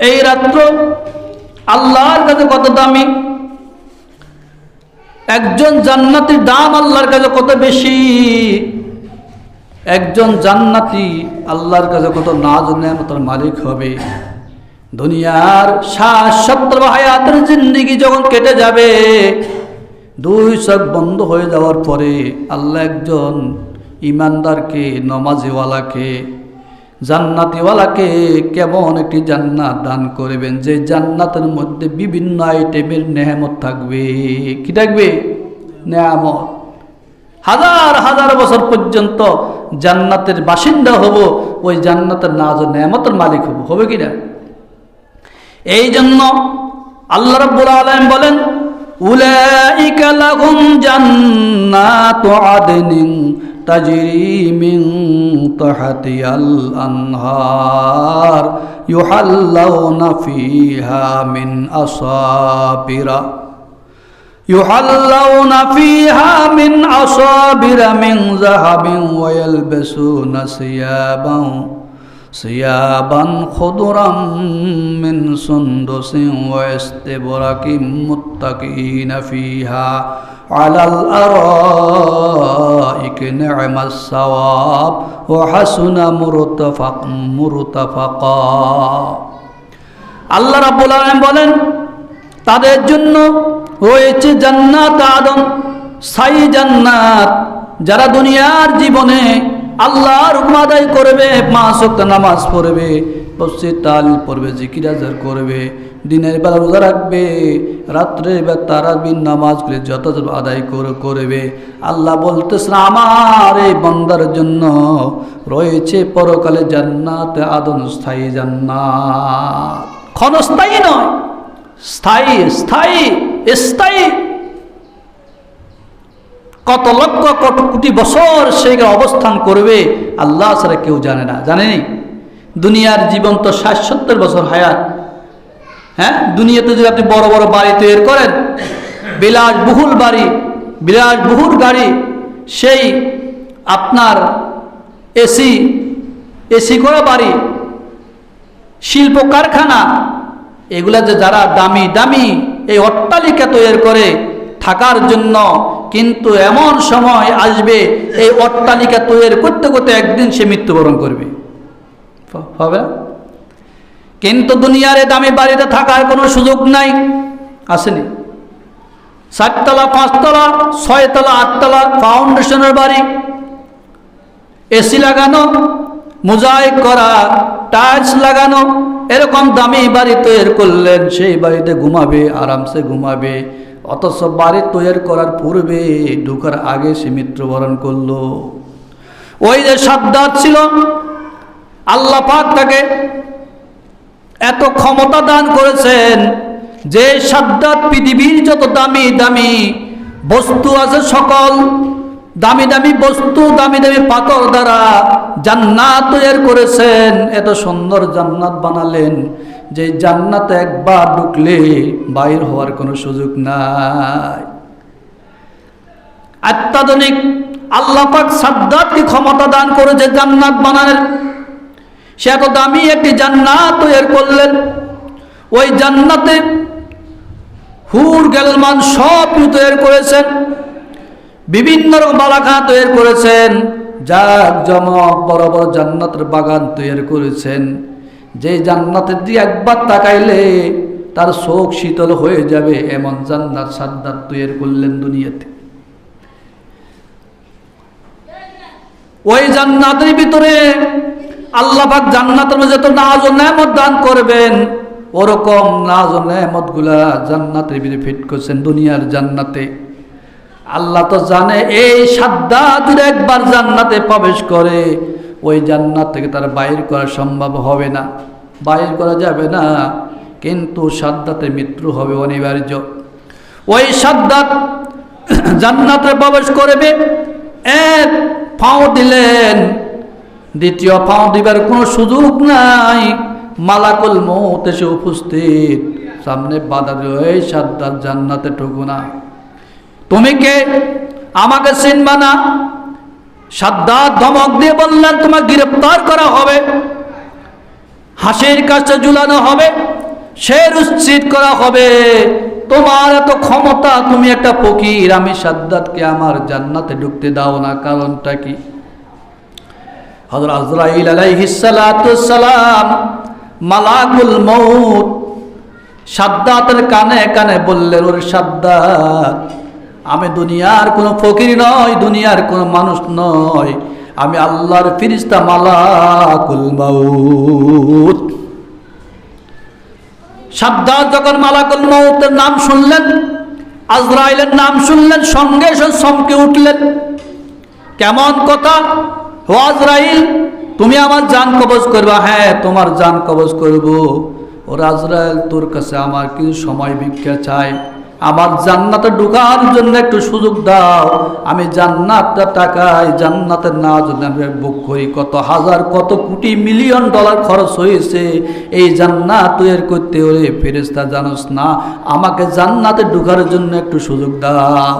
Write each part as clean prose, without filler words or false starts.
এই রাত্র আল্লাহর কাছে কত দামি, একজন জান্নাতীর দাম আল্লাহর কাছে কত বেশি, একজন জান্নাতি আল্লাহর কাছে কত নাজ নেয়ামতের মালিক হবে। দুনিয়ার 60-70 হায়াতের জিন্দেগি যখন কেটে যাবে, দুই চোখ বন্ধ হয়ে যাওয়ার পরে আল্লাহ একজন ইমানদারকে, নমাজিওয়ালাকে, জান্নাতিওয়ালাকে কেমন একটি জান্নাত দান করবেন, যে জান্নাতের মধ্যে বিভিন্ন আইটেমের নেয়ামত থাকবে। কি থাকবে? নেয়ামত। হাজার হাজার বছর পর্যন্ত জান্নাতের বাসিন্দা হব, ওই জান্নাতের নাজ ও নেয়ামতের মালিক হব। হবে কিনা? এই জন্য আল্লাহ রাব্বুল আলামিন বলেন, উলাইকা লাহুম জান্নাতু আদনিন তাজরি মিন তাহতিহাল আনহার ইউহাল্লাউনা ফিহা মিন আসাবিরা মিন যাহাবিন ওয়া ইয়ালবাসুনা সিয়াবান খুদরাম মিন সুনদুসিন ওয়া ইস্তাবরাকিন মুত্তাকিনা ফিহা আলাল আরাইকি নি'মাস সাওয়াব ওয়া হাসুনা মুরতাফাকা। আল্লাহ রাব্বুল আলামিন বলেন, তাদের জন্য রয়েছে জান্নাত আদম, স্থায়ী জান্নাত। যারা দুনিয়ার জীবনে আল্লাহর হুকুম আদায় করবে, 5 ওয়াক্ত নামাজ পড়বে, তাফসীর তাহলিল পড়বে, জিকির আজকার করবে, দিনের বেলা রোজা রাখবে, রাত্রের বেলা তারাবির নামাজগুলি যথাযথ আদায় করবে, আল্লাহ বলতেছেন আমার এই বান্দার জন্য রয়েছে পরকালে জান্নাত আদম, স্থায়ী জান্নাত। ক্ষণস্থায়ী নয়, স্থায়ী, স্থায়ী, স্থায়ী। কত লক্ষ কোটি বছর সেখানে অবস্থান করবে আল্লাহ ছাড়া কেউ জানে না। জানেনি? দুনিয়ার জীবন তো 60-70 বছর হায়াত। হ্যাঁ, দুনিয়াতে যদি আপনি বড় বড় বাড়ি তৈরি করেন, বিলাসবহুল বাড়ি, বিলাসবহুল গাড়ি, সেই আপনার এসি করা বাড়ি, শিল্প কারখানা, এগুলা যে যারা দামি দামি এই অট্টালিকা তৈরি করে থাকার জন্য, কিন্তু এমন সময় আসবে এই অট্টালিকা তৈরি করতে করতে একদিন সে মৃত্যুবরণ করবে। হবে না? কিন্তু দুনিয়ার এই দামি বাড়িতে থাকার কোনো সুযোগ নাই। আসেনি? 4 তলা, 5 তলা, 6 তলা, 8 তলা ফাউন্ডেশনের বাড়ি, এসি লাগানো, মোজাইক করা, টাইলস লাগানো, এরকম দামি বাড়ি তৈরি করলেন। সেই বাড়িতে ঘুমাবে, আরামসে ঘুমাবে, অথচ বাড়ি তৈরি করার পূর্বে ঢোকার আগে সে মৃত্যুবরণ করলো। ওই যে সাদ্দাত ছিল, আল্লাহ পাক তাকে এত ক্ষমতা দান করেছেন যে সাদ্দাত পৃথিবীর যত দামি দামি বস্তু আছে, সকল দামি দামি বস্তু, দামি দামি পাথর দ্বারা জান্নাত তৈরি করেছেন। এত সুন্দর জান্নাত বানালেন যে জান্নাতে একবার ঢুকলে বাইর হওয়ার কোনো সুযোগ নাই। অত্যাধুনিক আল্লাহ পাক সাদ্দাতকে ক্ষমতা দান করেছে জান্নাত বানানোর। সে এত দামি একটি জান্নাত তৈরি করলেন। ওই জান্নাতে হুর গেলমান সব তৈরি করেছেন, বিভিন্ন রকম বালাখানা তৈরি করেছেন, জাঁকজমক বড় বড় জান্নাতের বাগান তৈরি করেছেন। যে জান্নাতের দিয়ে একবার তাকাইলে তার চোখ শীতল হয়ে যাবে, এমন জান্নাত সাদ্দাত তৈরি করলেন দুনিয়াতে। ওই জান্নাতের ভিতরে আল্লাহ পাক জান্নাতের মধ্যে যত নাজ ও নেয়ামত দান করবেন, ওরকম নাজ ও নেয়ামত গুলা জান্নাতের ভিতরে ফিট করছেন দুনিয়ার জান্নাতে। আল্লাহ তো জানে এই সাদ্দাত যদি একবার জান্নাতে প্রবেশ করে, ওই জান্নাত থেকে তার বাইর করা সম্ভব হবে না, বাইর করা যাবে না। কিন্তু সাদ্দাতে মৃত্যু হবে অনিবার্য। ওই সাদ্দাত জান্নাতে প্রবেশ করবে, এক পাও দিলেন, দ্বিতীয় পাও দিবার কোনো সুযোগ নাই। মালাকুল মউত এসে উপস্থিত, সামনে বাধা দিয়ে, এই সাদ্দাত জান্নাতে ঢুকো না। তুমি কে? আমাকে চিনবা না? সাদ্দাত ধমক দিয়ে বললেন তোমাকে গ্রেফতার করা হবে। হাসির কাছে ঝুলানো হবে, শের উচ্ছেদ করা হবে, তোমার এত ক্ষমতা, তুমি একটা ফকির, আমি সাদ্দাতকে আমার জান্নাতে ঢুকতে দাও না, কারণটা কি? হযরত আজরাইল আলাইহিস সালাতু সালাম, মালাকুল মউত সাদ্দাতের কানে কানে বললেন, ওরে সাদ্দাত, আমি দুনিয়ার কোনো ফকির নয়, দুনিয়ার কোনো মানুষ নয়, আমি আল্লাহর ফেরেশতা মালাকুল মউত। সাদ্দাত যখন মালাকুল মউতের নাম শুনলেন, আজরাইলের নাম শুনলেন, সঙ্গে সঙ্গে চমকে উঠলেন। কেমন কথা? ও আজরাইল, তুমি আমার জান কবজ করবা? হ্যাঁ, তোমার জান কবজ করব। ও আজরাইল, তোর কাছে আমার কিছু সময় ভিক্ষা চাই, আমার জান্নাতে ঢোকার জন্য একটু সুযোগ দাও, আমি জান্নাতটা টাকায় জান্নাতের না জন্য আমি বুক করি, কত হাজার কত কোটি মিলিয়ন ডলার খরচ হয়েছে এই জান্নাত তৈরি করতে। ওরে ফেরেশতা, জানোস না, আমাকে জান্নাতে ঢোকার জন্য একটু সুযোগ দাও।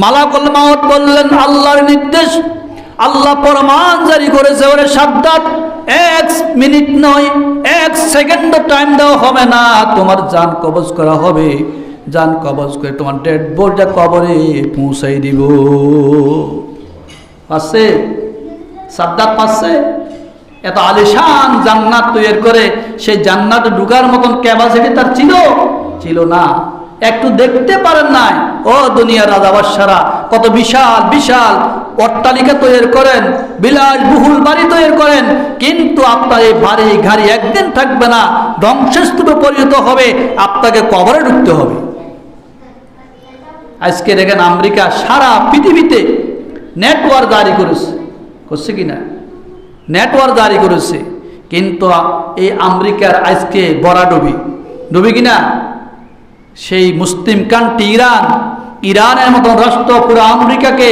মালাকুল মউত বললেন, আল্লাহর নির্দেশ, আল্লাহ ফরমান জারি করেছে, ওরে সাদ্দাত, 1 মিনিট নয়, 1 সেকেন্ডও টাইম দেওয়া হবে না, তোমার জান কবজ করা হবে, জান কবজ করে তোমার ডেড বডিটা কবরে পৌঁছাই দিব। পাচ্ছে সাদ্দাত, পাচ্ছে? এত আলিশান জান্নাত তৈরি করে সেই জান্নাতে ঢুকার মতন ক্যাপাসিটি তার ছিল না। একটু দেখতে পারেন নাই? ও দুনিয়ার রাজা বাদশারা কত বিশাল বিশাল অট্টালিকা তৈরি করেন, বিলাসবহুল বাড়ি তৈরি করেন, কিন্তু আপনার এই বাড়ি গাড়ি একদিন থাকবে না, ধ্বংসস্তূপে পরিণত হবে, আপনাকে কবরে ঢুকতে হবে। আজকে দেখেন আমেরিকা সারা পৃথিবীতে নেটওয়ার্ক জারি করছে কিনা? নেটওয়ার্ক জারি করেছে, কিন্তু এই আমেরিকার আজকে বড়া ডুবি কিনা? সেই মুসলিম কান্ট্রি ইরানের মতন রাষ্ট্র পুরো আমেরিকাকে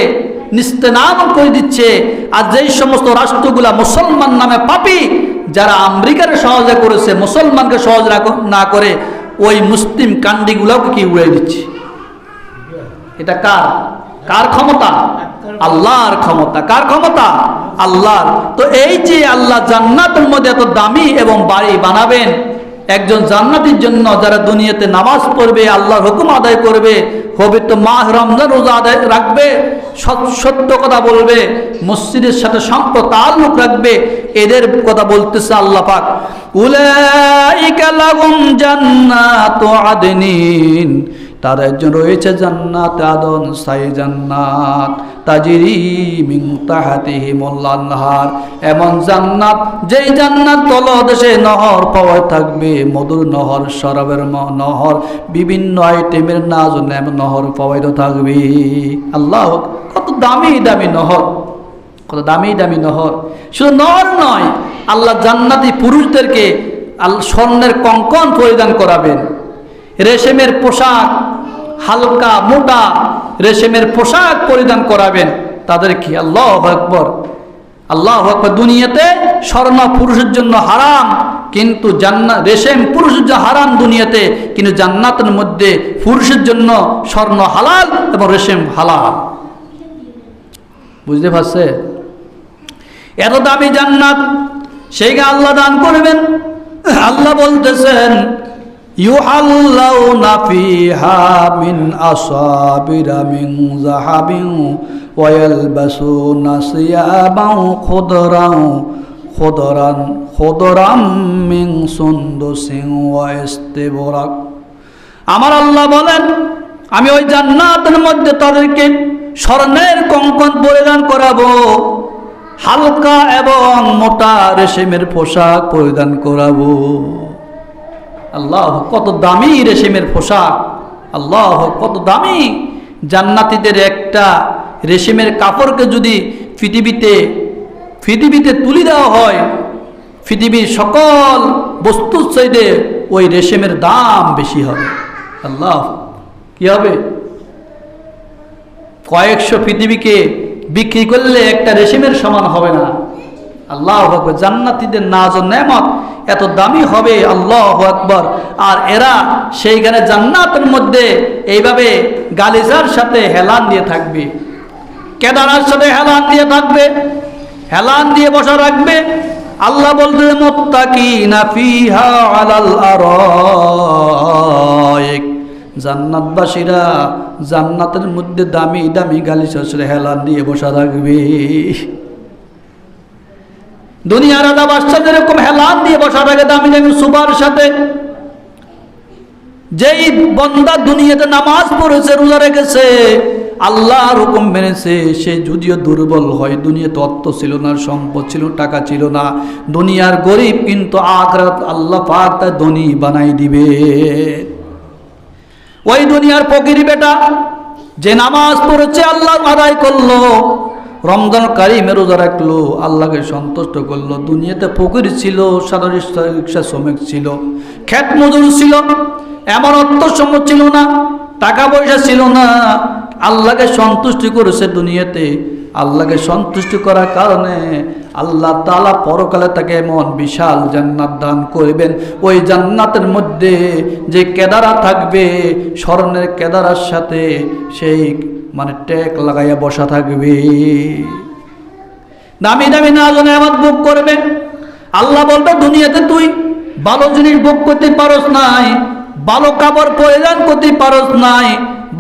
নিস্তেনাম করে দিচ্ছে। আর যেই সমস্ত রাষ্ট্রগুলা মুসলমান নামে পাপী, যারা আমেরিকার সহজে করেছে, মুসলমানকে সহজ না করে ওই মুসলিম কান্ট্রিগুলোকে কি উড়ে দিচ্ছে। এটা কার ক্ষমতা? আল্লাহর ক্ষমতা। কার ক্ষমতা? আল্লাহর। তো এই যে আল্লাহ জান্নাতের মধ্যে এত দামি এবং বাড়ি বানাবেন একজন জান্নাতীর জন্য, যারা দুনিয়াতে নামাজ পড়বে, আল্লাহর হুকুম আদায় করবে, হবে তো মাহ রমজান রোজা আদায় রাখবে, সত্য কথা বলবে, মসজিদের সাথে সম্পর্ক তাল্লুক রাখবে, এদের কথা বলতেছে আল্লাহ পাক, উলাইকা লাহুম জান্নাতু আদনিন, তাদের জন্য রয়েছে জান্নাত আদন, স্থায়ী জান্নাত, তাজরি মিন তাহতিহিমুল আনহার, এমন জান্নাত যেই জান্নাত তলদেশে নহর পাওয়া থাকবে, মধুর নহর, শরাবের নহর, বিভিন্ন আইটেমের নাজনে নহর পাওয়াইত থাকবে। আল্লাহ, কত দামি দামি নহর, কত দামি দামি নহর। শুধু নহর নয়, আল্লাহ জান্নাতি পুরুষদেরকে স্বর্ণের কঙ্কন পরিধান করাবেন, রেশমের পোশাক, হালকা মোটা রেশমের পোশাক পরিধান করাবেন তাদেরকে। আল্লাহু আকবার, আল্লাহু আকবার। দুনিয়াতে স্বর্ণ পুরুষের জন্য হারাম, কিন্তু জান্নাত, রেশম পুরুষের জন্য হারাম দুনিয়াতে, কিন্তু জান্নাতের মধ্যে পুরুষের জন্য স্বর্ণ হালাল এবং রেশম হালাল। বুঝতে পারছে? এত দামি জান্নাত সেইটা আল্লাহ দান করবেন। আল্লাহ বলতেছেন, ইউহাল্লাউনা ফিহা মিন আসাবিরা মিন যাহাবিন ওয়া ইয়ালবাসুনা সিয়াবান খুদরান মিন সুনদুসিন ওয়া ইস্তাবরাক। আমার আল্লাহ বলেন, আমি ওই জান্নাতের মধ্যে তাদেরকে স্বর্ণের কঙ্কন পরিধান করাবো, হালকা এবং মোটা রেশমের পোশাক পরিধান করাবো। আল্লাহ, কত দামি রেশমের পোশাক, আল্লাহ কত দামি। জান্নাতীদের একটা রেশমের কাপড়কে যদি পৃথিবীতে তুলে দেওয়া হয়, পৃথিবীর সকল বস্তুর চাইতে ওই রেশমের দাম বেশি হবে। আল্লাহ, কি হবে? কয়েকশো পৃথিবীকে বিক্রি করলে একটা রেশমের সমান হবে না। আল্লাহু আকবার। জান্নাতীদের নাজ ও নেয়ামত এত দামি হবে, আল্লাহু আকবার। আর এরা সেইখানে জান্নাতের মধ্যে এইভাবে গালিজার সাথে হেলান দিয়ে থাকবে, কেদারার সাথে হেলান দিয়ে থাকবে, হেলান দিয়ে বসা রাখবে, আল্লাহ বলতেন মুত্তাকিনা ফিহা আলাল আরাইক, জান্নাতবাসীরা জান্নাতের মধ্যে দামি দামি গালিচার হেলান দিয়ে বসা থাকবে। দুনিয়ার রাজা বাদশা যেরকম হেলান দিয়ে বসা থাকে দামি দামি সুবার সাথে, যেই বান্দা দুনিয়াতে নামাজ পড়েছে, রোজা রেখেছে, আল্লাহর হুকুম মেনেছে, সে যদিও দুর্বল হয়, দুনিয়াতে অর্থ ছিল না, সম্পদ ছিল, টাকা ছিল না, দুনিয়ার গরিব, কিন্তু আখিরাত আল্লাহ পাক তার ধনী বানাই দিবে। ওই দুনিয়ার ফকির বেটা যে নামাজ পড়েছে, আল্লাহ আদায় করলো, রমজান কারিমে রোজা রাখলো, আল্লাহকে সন্তুষ্ট করলো, দুনিয়াতে ফকির ছিল, সাধারণ রিক্সা শ্রমিক ছিল, ক্ষেত মজুর ছিল, এমন অর্থ সম্পদ ছিল না, টাকা পয়সা ছিল না, আল্লাহকে সন্তুষ্টি করেছে দুনিয়াতে। আল্লাহকে সন্তুষ্টি করার কারণে আল্লাহ তাআলা পরকালে তাকে এমন বিশাল জান্নাত দান করবেন, ওই জান্নাতের মধ্যে যে কেদারা থাকবে, স্বর্ণের কেদারার সাথে সেই মানে ট্যাগ লাগাইয়া বসা থাকবে, দামি দামি নেয়ামত ভোগ করবে। আল্লাহ বলবে দুনিয়াতে তুই ভালো জিনিস ভোগ করতে পারস নাই, ভালো কাপড় পরিধান করতে পারস নাই,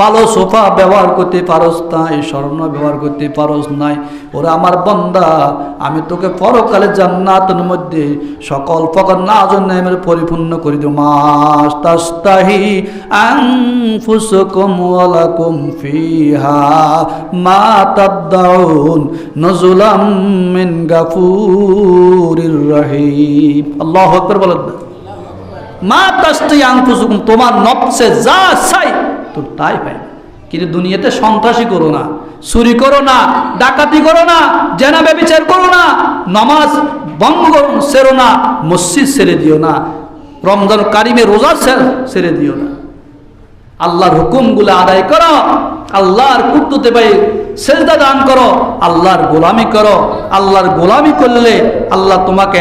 ভালো সোফা ব্যবহার করতে পারস নাই, স্বর্ণ ব্যবহার করতে পারস নাই, ওরা আমার বান্দা, আমি তোকে পরকালে জান্নাতের মধ্যে সকল প্রকার নাজ নেয়ামত পরিপূর্ণ করে দেব। মাস্তাহি আনফুসুকুম ওয়া লাকুম ফিহা মা তাদউন নুজুলাম মিন গাফুরির রহিম। আল্লাহু আকবার বলেন। মা তাস্তাহি আনফুসুকুম, তোমার নফসে যা চাই তো তাই পাই। কিন্তু দুনিয়াতে সন্ত্রাসী করো না, চুরি করো না, ডাকাতি করো না, জেনা ব্যভিচার করো না, নামাজ ভঙ্গ ছেড়ো না, মসজিদ ছেড়ে দিও না, রমজান কারিমে রোজা ছেড়ে দিও না, আল্লাহর হুকুমগুলো আদায় করো, আল্লাহর কুদরতে পাই সেজদা দান করো, আল্লাহর গোলামি করো। আল্লাহর গোলামি করলে আল্লাহ তোমাকে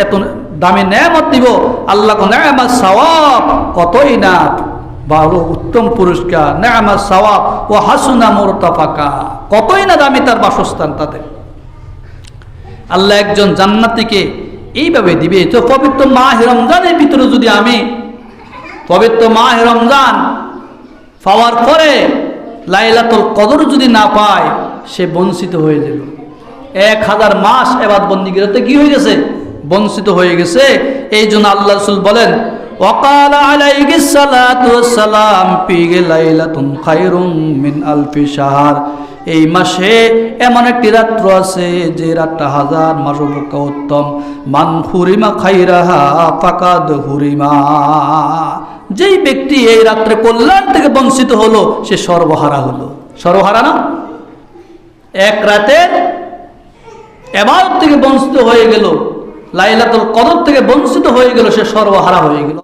এত দামি নেয়ামত দিব। আল্লাহ নেয়ামত সওয়াব, কতই না ভালো উত্তম পুরস্কার, নেয়ামত সওয়াব ও হাসুনা মুরতাফাকা, কতই না দামি তার বাসস্থান তাদের। আল্লাহ একজন জান্নাতীকে এইভাবে দিবে। তো পবিত্র মাহে রমজানের ভিতরে যদি আমি পবিত্র মাহে রমজান পাওয়ার পরে লাইলাতুল কদর যদি না পায়, সে বঞ্চিত হয়ে যাবে। 1000 মাস ইবাদত বন্দেগীতে কি হয়ে গেছে? বঞ্চিত হয়ে গেছে। এই জন্য আল্লাহ রাসূল বলেন وقال عليه الصلاة والسلام فيه ليلة خير من ألف شهر, এই মাসে এমন একটি রাত্র আছে যে রাতটা 1000 মাস অপেক্ষা উত্তম। মান হুরিমা খাইরাহা ফাকাদ হুরিমা, যেই ব্যক্তি এই রাত্রে কল্যাণ থেকে বঞ্চিত হলো সে সর্বহারা হলো। সর্বহারা না, এক রাতে ইবাদত থেকে বঞ্চিত হয়ে গেল, লাইলাতুল কদর থেকে বঞ্চিত হয়ে গেল, সে সর্বহারা হয়ে গেল।